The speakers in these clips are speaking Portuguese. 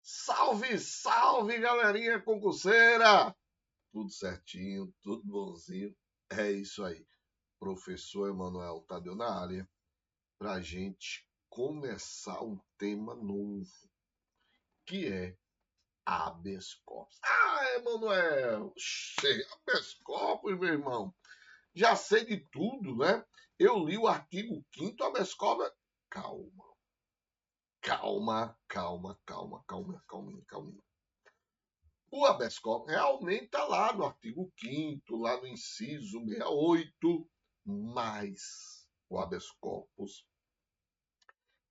Salve, salve, galerinha concurseira! Tudo certinho, tudo bonzinho. É isso aí. Professor Emanuel Tadeu na área para a gente começar um tema novo, que é habeas corpus. Emanuel! Habeas corpus, meu irmão. Já sei de tudo, né? Eu li o artigo 5º habeas corpus. Calma. O habeas corpus realmente está lá no artigo 5º, lá no inciso 68, mas o habeas corpus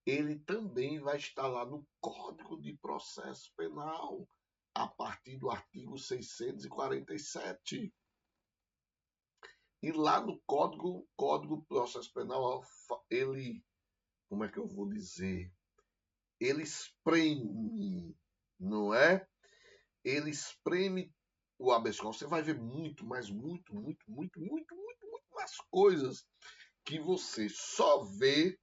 ele também vai estar lá no Código de Processo Penal, a partir do artigo 647. E lá no Código de Processo Penal, ele, como é que eu vou dizer? Ele espreme, não é? Ele espreme o habeas corpus. Você vai ver muito mais coisas que você só vê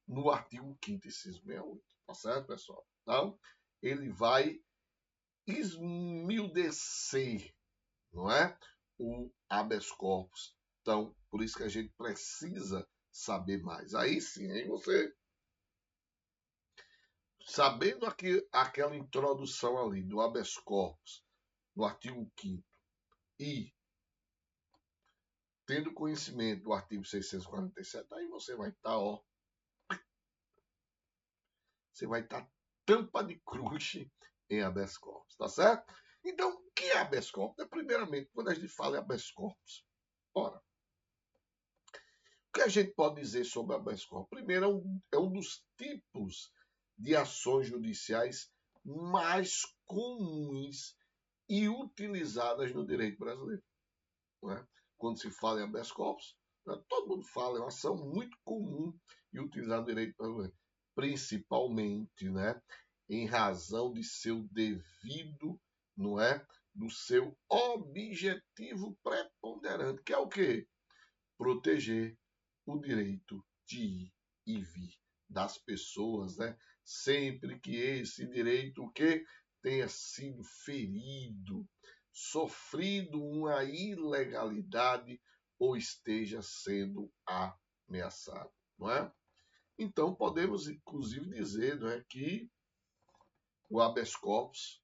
no artigo 5º, inciso 68. Tá certo, pessoal? Então, ele vai esmiudecer, não é? O habeas corpus. Então, por isso que a gente precisa saber mais. Aí sim, aí você, sabendo aquela introdução ali do habeas corpus, no artigo 5º, e tendo conhecimento do artigo 647, aí você vai estar, você vai estar tampa de cruz em habeas corpus, tá certo? Então, o que é habeas corpus? Primeiramente, quando a gente fala em habeas corpus, ora, o que a gente pode dizer sobre habeas corpus? Primeiro, é um dos tipos de ações judiciais mais comuns e utilizadas no direito brasileiro. Não é? Quando se fala em habeas corpus, todo mundo fala, é uma ação muito comum e utilizada no direito brasileiro, principalmente, né, em razão de seu devido, não é, do seu objetivo preponderante, que é o quê? Proteger o direito de ir e vir das pessoas, né? Sempre que esse direito o quê? Tenha sido ferido, sofrido uma ilegalidade ou esteja sendo ameaçado, não é? Então podemos inclusive dizer, não é, que o habeas corpus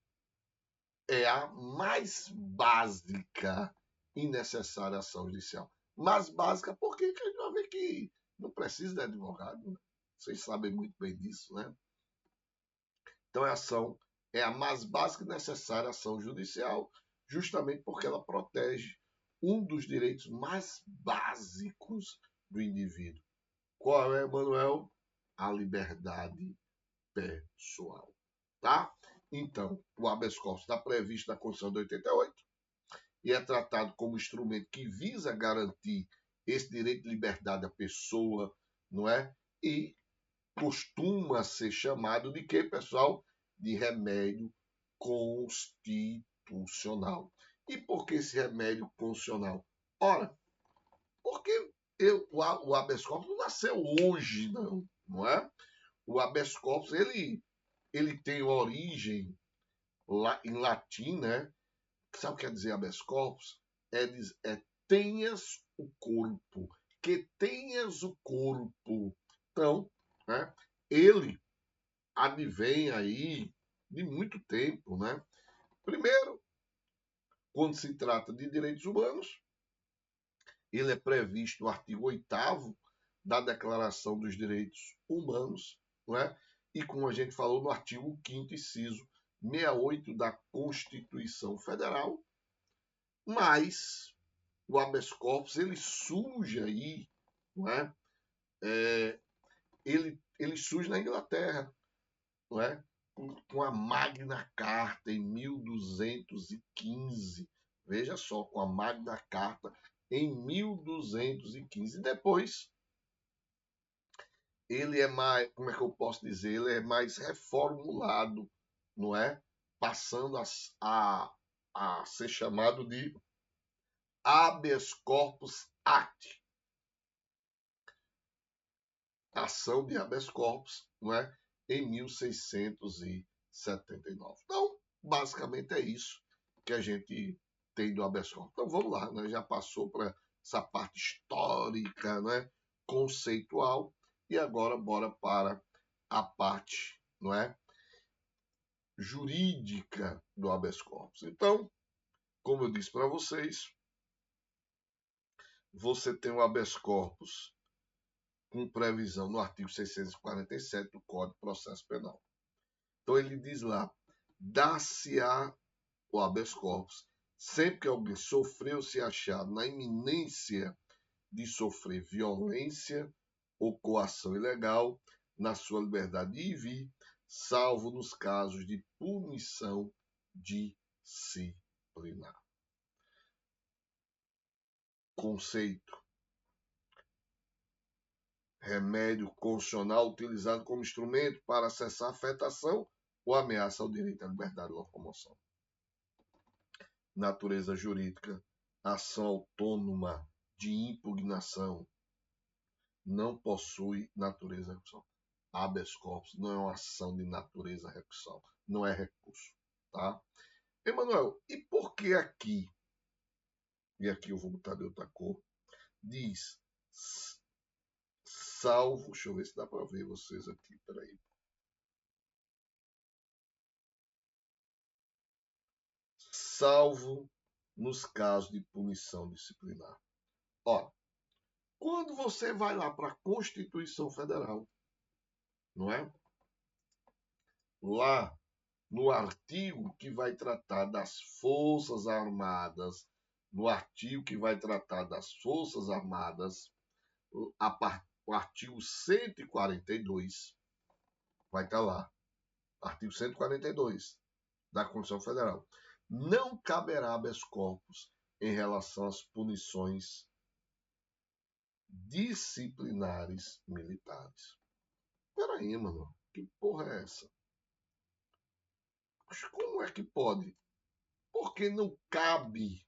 é a mais básica e necessária ação judicial. Mais básica porque a gente vai ver que não precisa de advogado, né? Vocês sabem muito bem disso, né? Então é a mais básica e necessária ação judicial, justamente porque ela protege um dos direitos mais básicos do indivíduo. Qual é, Manuel? A liberdade pessoal, tá? Então, o habeas corpus está previsto na Constituição de 88 e é tratado como instrumento que visa garantir esse direito de liberdade da pessoa, não é? E costuma ser chamado de quê, pessoal? De remédio constitucional. E por que esse remédio constitucional? Ora, porque o habeas corpus não nasceu hoje, não é? O habeas corpus, ele tem origem em latim, né? Sabe o que quer dizer habeas corpus? É tenhas o corpo, que tenhas o corpo. Então, né? Ele advém aí de muito tempo, né? Primeiro, quando se trata de direitos humanos, ele é previsto no artigo 8º da Declaração dos Direitos Humanos, né? E como a gente falou no artigo 5º, inciso 68 da Constituição Federal, mas o habeas corpus ele surge aí, não é? Ele surge na Inglaterra, não é? Com a Magna Carta em 1215. Veja só, com a Magna Carta em 1215. E depois, ele é mais, como é que eu posso dizer? Ele é mais reformulado, não é? Passando a ser chamado de Habeas Corpus Act. Ação de habeas corpus, não é? Em 1660. 79. Então, basicamente é isso que a gente tem do habeas corpus. Então, vamos lá, né? Já passou para essa parte histórica, né? Conceitual, e agora bora para a parte, não é, jurídica do habeas corpus. Então, como eu disse para vocês, você tem o habeas corpus com previsão no artigo 647 do Código de Processo Penal. Então ele diz lá, dá-se-á o habeas corpus sempre que alguém sofreu ou se achar na iminência de sofrer violência ou coação ilegal na sua liberdade de ir e vir, salvo nos casos de punição disciplinar. Conceito: remédio constitucional utilizado como instrumento para cessar afetação ou ameaça ao direito à liberdade de locomoção. Natureza jurídica: ação autônoma de impugnação. Não possui natureza recursal. Habeas corpus não é uma ação de natureza recursal, não é recurso, tá? Emanuel, e por que aqui, e aqui eu vou botar de outra cor, diz salvo, deixa eu ver se dá para ver vocês aqui, peraí. Salvo nos casos de punição disciplinar. Ó, quando você vai lá para a Constituição Federal, não é? Lá no artigo que vai tratar das Forças Armadas, no artigo que vai tratar das Forças Armadas, o artigo 142 vai estar lá. Artigo 142 da Constituição Federal. Não caberá habeas corpus em relação às punições disciplinares militares. Peraí, mano, que porra é essa? Como é que pode? Porque não cabe?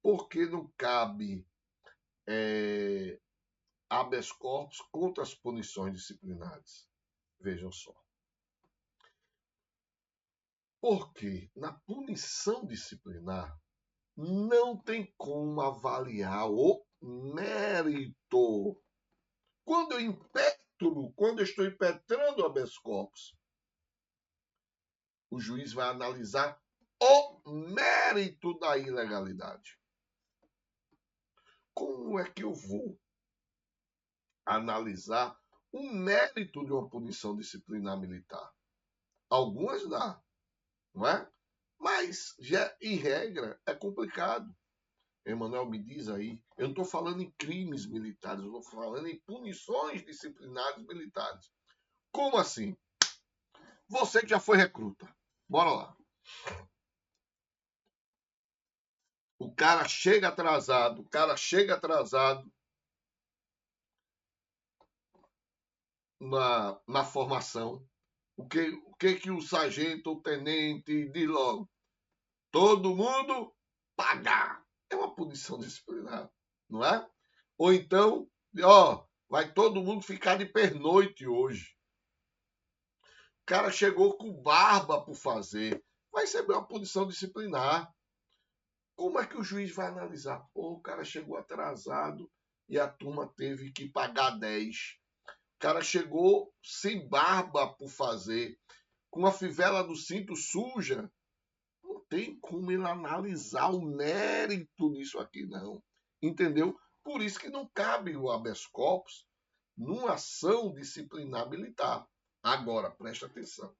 Porque não cabe habeas corpus contra as punições disciplinares? Vejam só. Porque na punição disciplinar não tem como avaliar o mérito. Quando eu estou impetrando o habeas corpus, o juiz vai analisar o mérito da ilegalidade. Como é que eu vou analisar o mérito de uma punição disciplinar militar? Algumas dá, não é? Mas, já, em regra, é complicado. Emanuel, me diz aí. Eu não estou falando em crimes militares, eu estou falando em punições disciplinares militares. Como assim? Você que já foi recruta. Bora lá. O cara chega atrasado na formação. O que o sargento ou tenente diz logo? Todo mundo pagar. É uma punição disciplinar, não é? Ou então, ó, vai todo mundo ficar de pernoite hoje. O cara chegou com barba por fazer. Vai receber uma punição disciplinar. Como é que o juiz vai analisar? Pô, o cara chegou atrasado e a turma teve que pagar 10. O cara chegou sem barba por fazer, com a fivela do cinto suja. Não tem como ele analisar o mérito disso aqui, não. Entendeu? Por isso que não cabe o habeas corpus numa ação disciplinar militar. Agora, preste atenção.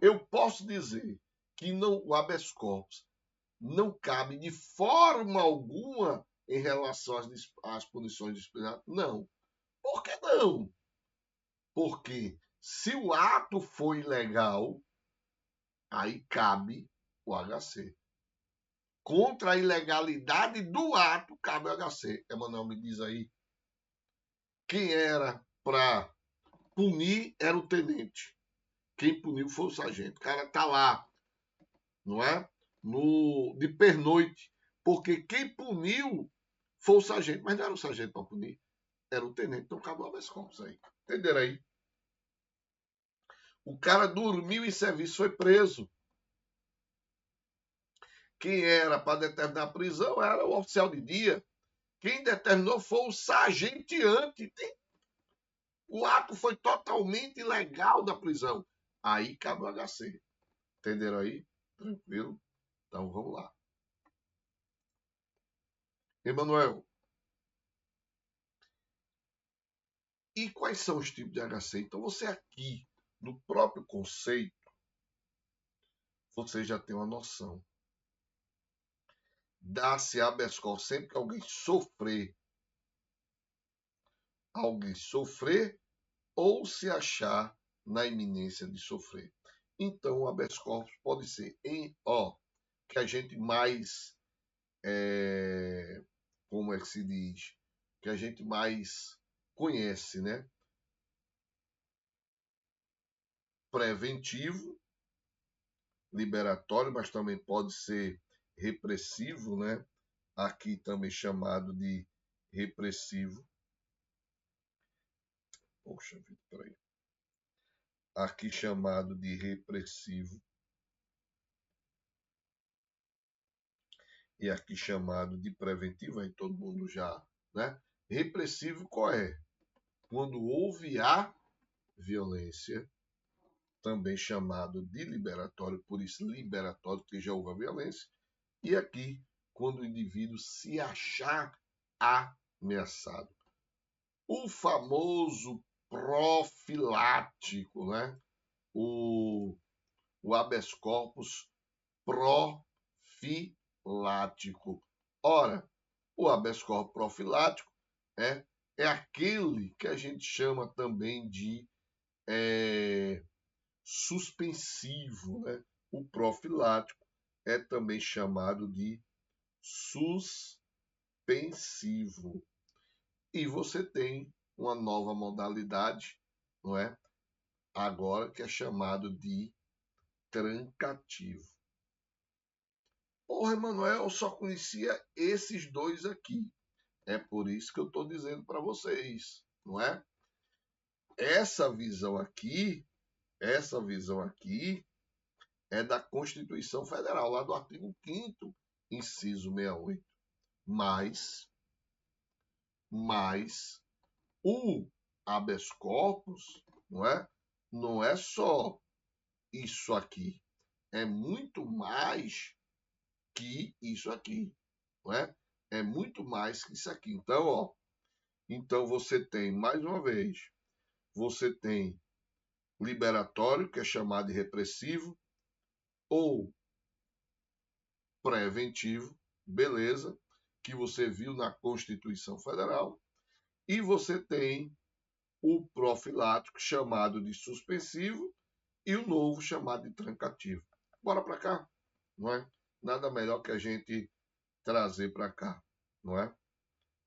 Eu posso dizer que o habeas corpus não cabe de forma alguma em relação às punições disciplinares? Não. Por que não? Porque se o ato for ilegal, aí cabe o HC. Contra a ilegalidade do ato, cabe o HC. Emanuel, me diz aí. Quem era para punir era o tenente. Quem puniu foi o sargento. O cara tá lá, não é? De pernoite. Porque quem puniu foi o sargento. Mas não era o sargento para punir. Era o tenente. Então acabou o habeas corpus aí. Entenderam aí? O cara dormiu em serviço, foi preso. Quem era para determinar a prisão era o oficial de dia. Quem determinou foi o sargenteante. O ato foi totalmente ilegal da prisão. Aí cabe o HC. Entenderam aí? Tranquilo? Então vamos lá. Emanuel, e quais são os tipos de HC? Então você aqui, no próprio conceito, você já tem uma noção. Dá-se habeas corpus sempre que alguém sofrer ou se achar na iminência de sofrer. Então, o habeas corpus pode ser que a gente mais, como é que se diz, que a gente mais conhece, né? Preventivo, liberatório, mas também pode ser repressivo, né? Aqui também chamado de repressivo. Poxa vida, peraí. Aqui chamado de repressivo. E aqui chamado de preventivo, aí todo mundo já, né? Repressivo qual é? Quando houve a violência, também chamado de liberatório, por isso liberatório, porque já houve a violência. E aqui, quando o indivíduo se achar ameaçado. O famoso profilático, né? O habeas corpus profilático. Ora, o habeas corpus profilático é aquele que a gente chama também de suspensivo, né? O profilático é também chamado de suspensivo. E você tem uma nova modalidade, não é? Agora que é chamado de trancativo. Porra, Emanuel, eu só conhecia esses dois aqui. É por isso que eu estou dizendo para vocês, não é? Essa visão aqui é da Constituição Federal, lá do artigo 5º, inciso 68. Mas o habeas corpus, não é só isso aqui, é muito mais que isso aqui, não é? É muito mais que isso aqui. Então você tem, mais uma vez, você tem liberatório, que é chamado de repressivo, ou preventivo, beleza, que você viu na Constituição Federal, e você tem o profilático, chamado de suspensivo, e o novo, chamado de trancativo. Bora para cá, não é? Nada melhor que a gente trazer para cá, não é?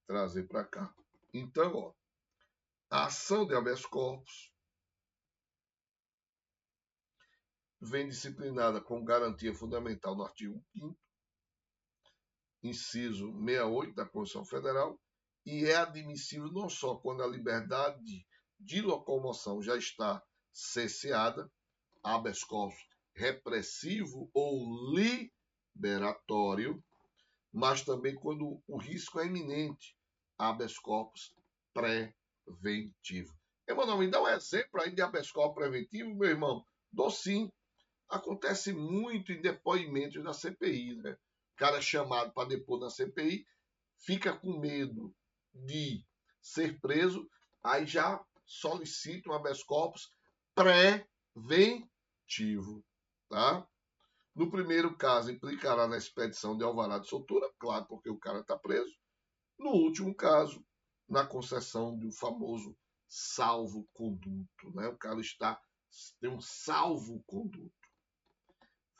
Trazer para cá. Então, ó, a ação de habeas corpus vem disciplinada com garantia fundamental no artigo 5º, inciso 68 da Constituição Federal, e é admissível não só quando a liberdade de locomoção já está cesseada, habeas corpus repressivo ou liberatório, mas também quando o risco é iminente, habeas corpus preventivo. Emanuel, me dá um exemplo aí de habeas corpus preventivo, meu irmão? Dou sim. Acontece muito em depoimentos da CPI, né? O cara é chamado para depor na CPI, fica com medo de ser preso, aí já solicita um habeas corpus preventivo, tá? No primeiro caso, implicará na expedição de alvará de soltura, claro, porque o cara está preso. No último caso, na concessão do famoso salvo-conduto, né? O cara tem um salvo-conduto.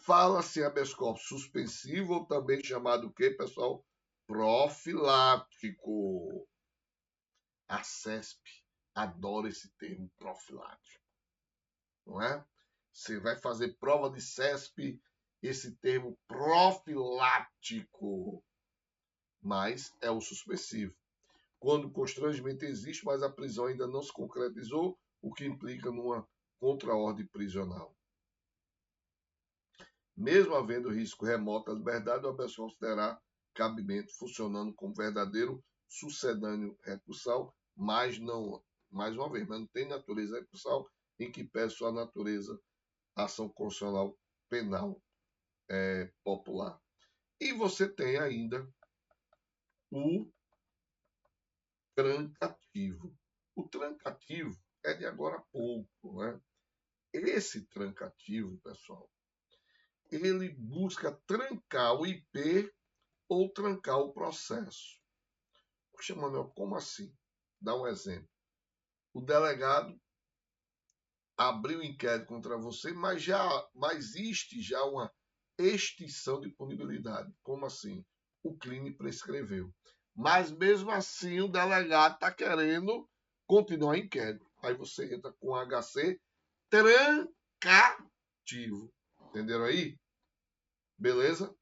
Fala-se habeas corpus suspensivo, ou também chamado o quê, pessoal? Profilático. A CESP adora esse termo profilático, não é? Você vai fazer prova de CESP, esse termo profilático, mas é o suspensivo. Quando o constrangimento existe, mas a prisão ainda não se concretizou, o que implica numa contra a ordem prisional. Mesmo havendo risco remoto à liberdade, o habeas corpus terá cabimento funcionando como verdadeiro sucedâneo recursal, mas não, mais uma vez, mas não tem natureza recursal, em que pese sua natureza ação constitucional penal popular. E você tem ainda o trancativo. O trancativo é de agora a pouco, né? Esse trancativo, pessoal, ele busca trancar o IP ou trancar o processo. Poxa, Manuel, como assim? Dá um exemplo. O delegado abriu inquérito contra você, mas existe já uma extinção de punibilidade. Como assim? O crime prescreveu. Mas mesmo assim o delegado está querendo continuar inquérito. Aí você entra com HC trancativo. Entenderam aí? Beleza?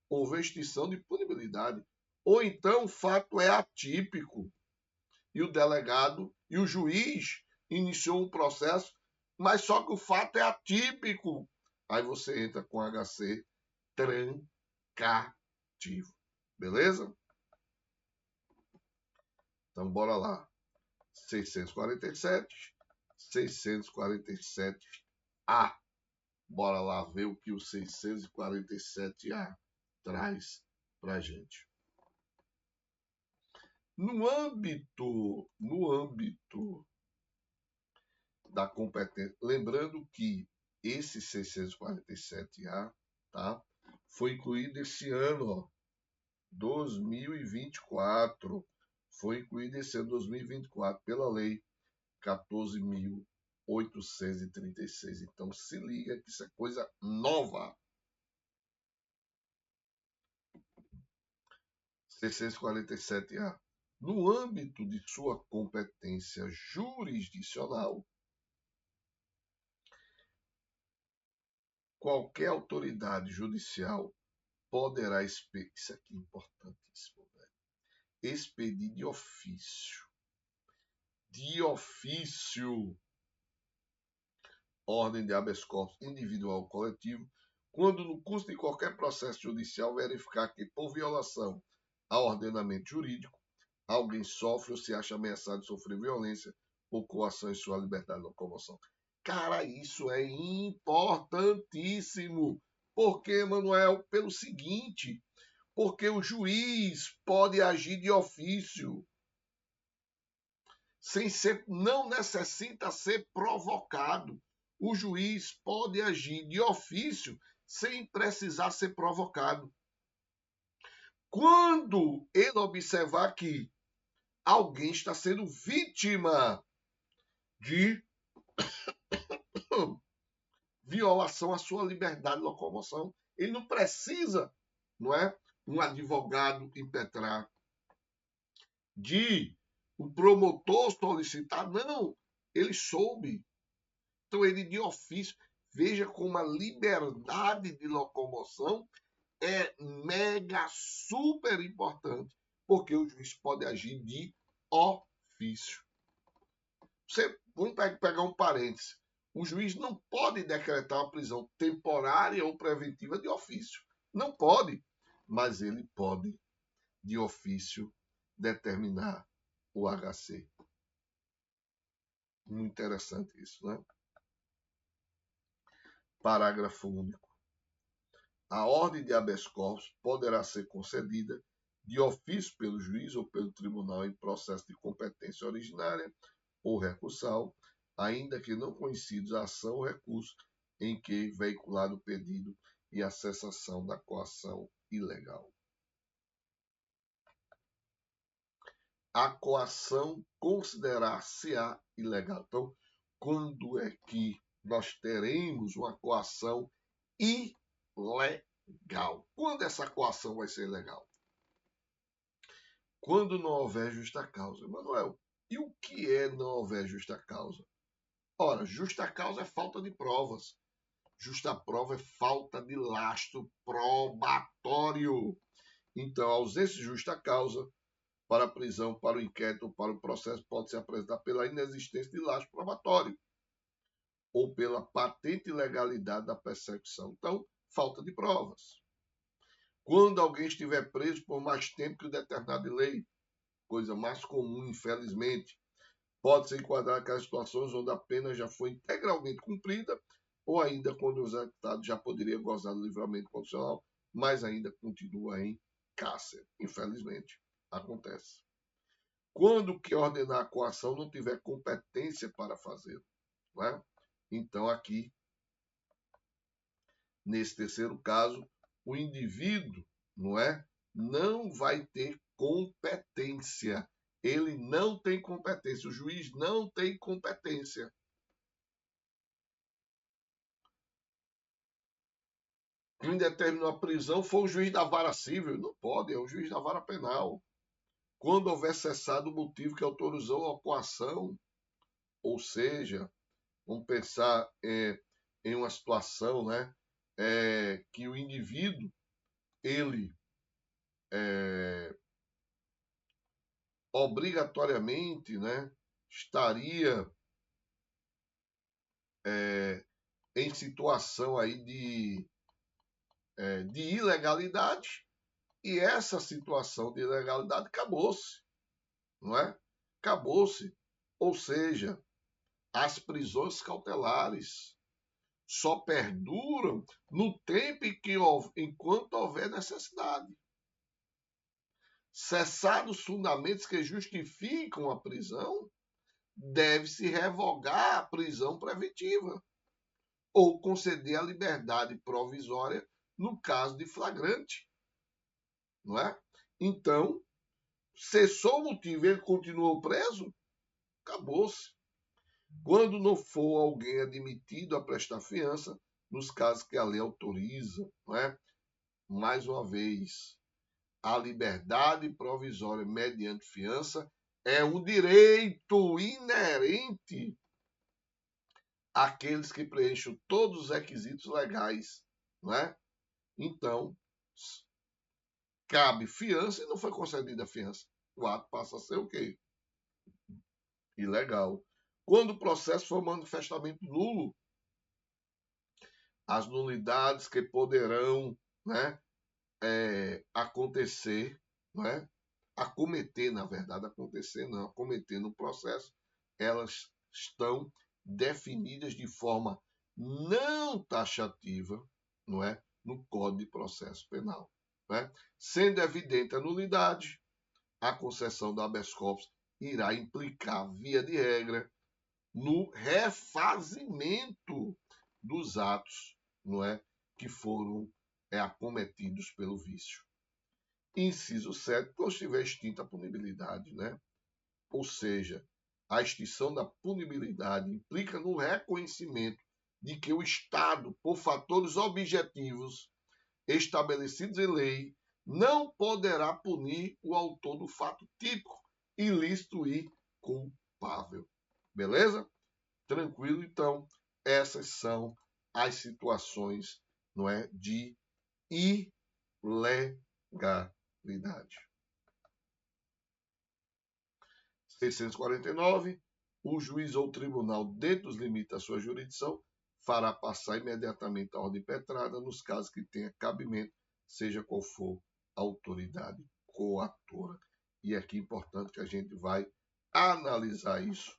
Houve extinção de punibilidade. Ou então o fato é atípico e o delegado e o juiz iniciou um processo, mas só que o fato é atípico. Aí você entra com HC trancativo. Beleza? Então bora lá. 647, 647A. Bora lá ver o que o 647A traz para gente. No âmbito da competência, lembrando que esse 647A, tá, foi incluído esse ano, ó, 2024, foi incluído esse ano 2024 pela lei 14.836. Então se liga que isso é coisa nova. 647A. No âmbito de sua competência jurisdicional, qualquer autoridade judicial poderá expedir, isso aqui é importantíssimo, velho, expedir de ofício, ordem de habeas corpus individual ou coletivo, quando no curso de qualquer processo judicial verificar que, por violação ao ordenamento jurídico, alguém sofre ou se acha ameaçado de sofrer violência ou coação em sua liberdade de locomoção. Cara, isso é importantíssimo. Por quê, Manuel? Pelo seguinte, porque o juiz pode agir de ofício, não necessita ser provocado. O juiz pode agir de ofício sem precisar ser provocado. Quando ele observar que alguém está sendo vítima de violação à sua liberdade de locomoção, ele não precisa, não é, um advogado impetrar, de o promotor solicitar, não, ele soube. Então ele de ofício, veja como a liberdade de locomoção é mega super importante, porque o juiz pode agir de ofício. Vamos pegar um parêntese. O juiz não pode decretar uma prisão temporária ou preventiva de ofício. Não pode. Mas ele pode, de ofício, determinar o HC. Muito interessante isso, né? Parágrafo único. A ordem de habeas corpus poderá ser concedida de ofício pelo juiz ou pelo tribunal em processo de competência originária ou recursal, ainda que não conhecidos a ação ou recurso em que veiculado o pedido e a cessação da coação ilegal. A coação considerar-se-á ilegal. Então, quando é que nós teremos uma coação ilegal? Quando essa coação vai ser ilegal? Quando não houver justa causa. Manuel, e o que é não houver justa causa? Ora, justa causa é falta de provas. Justa prova é falta de lastro probatório. Então, a ausência de justa causa para a prisão, para o inquérito ou para o processo pode se apresentar pela inexistência de lastro probatório. ou pela patente ilegalidade da persecução. Então, falta de provas. Quando alguém estiver preso por mais tempo que o determinado lei, coisa mais comum, infelizmente, pode-se enquadrar aquelas situações onde a pena já foi integralmente cumprida, ou ainda quando o executado já poderia gozar do livramento condicional, mas ainda continua em cárcere. Infelizmente, acontece. Quando que ordenar a coação não tiver competência para fazê-lo, não é? Então, aqui, nesse terceiro caso, o indivíduo, não vai ter competência. Ele não tem competência. O juiz não tem competência. Quem determinou a prisão foi o juiz da vara civil. Não pode, é o juiz da vara penal. Quando houver cessado o motivo que autorizou a coação, ou seja, vamos pensar em uma situação, que o indivíduo ele obrigatoriamente, estaria em situação aí de ilegalidade, e essa situação de ilegalidade acabou-se, não é? Acabou-se. Ou seja, as prisões cautelares só perduram no tempo enquanto houver necessidade. Cessados os fundamentos que justificam a prisão, deve-se revogar a prisão preventiva ou conceder a liberdade provisória no caso de flagrante, não é? Então, cessou o motivo e ele continuou preso, acabou-se. Quando não for alguém admitido a prestar fiança, nos casos que a lei autoriza, não é? Mais uma vez, a liberdade provisória mediante fiança é um direito inerente àqueles que preencham todos os requisitos legais, não é? Então, cabe fiança e não foi concedida a fiança. O ato passa a ser o quê? Ilegal. Quando o processo for manifestamente nulo, as nulidades que poderão, acontecer, acometer, na verdade, acontecer não, acometer no processo, elas estão definidas de forma não taxativa, no Código de Processo Penal. Sendo evidente a nulidade, a concessão do habeas corpus irá implicar, via de regra, no refazimento dos atos, que foram acometidos pelo vício. Inciso 7, quando estiver extinta a punibilidade, Ou seja, a extinção da punibilidade implica no reconhecimento de que o Estado, por fatores objetivos estabelecidos em lei, não poderá punir o autor do fato típico, ilícito e culpável. Beleza? Tranquilo? Então, essas são as situações, de ilegalidade. 649. O juiz ou tribunal, dentro dos limites da sua jurisdição, fará passar imediatamente a ordem impetrada nos casos que tenha cabimento, seja qual for a autoridade coatora. E aqui é importante que a gente vai analisar isso,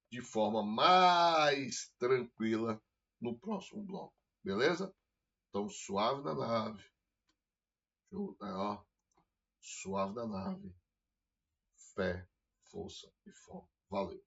de forma mais tranquila no próximo bloco. Beleza? Então, suave na nave. Suave na nave. Fé, força e foco. Valeu.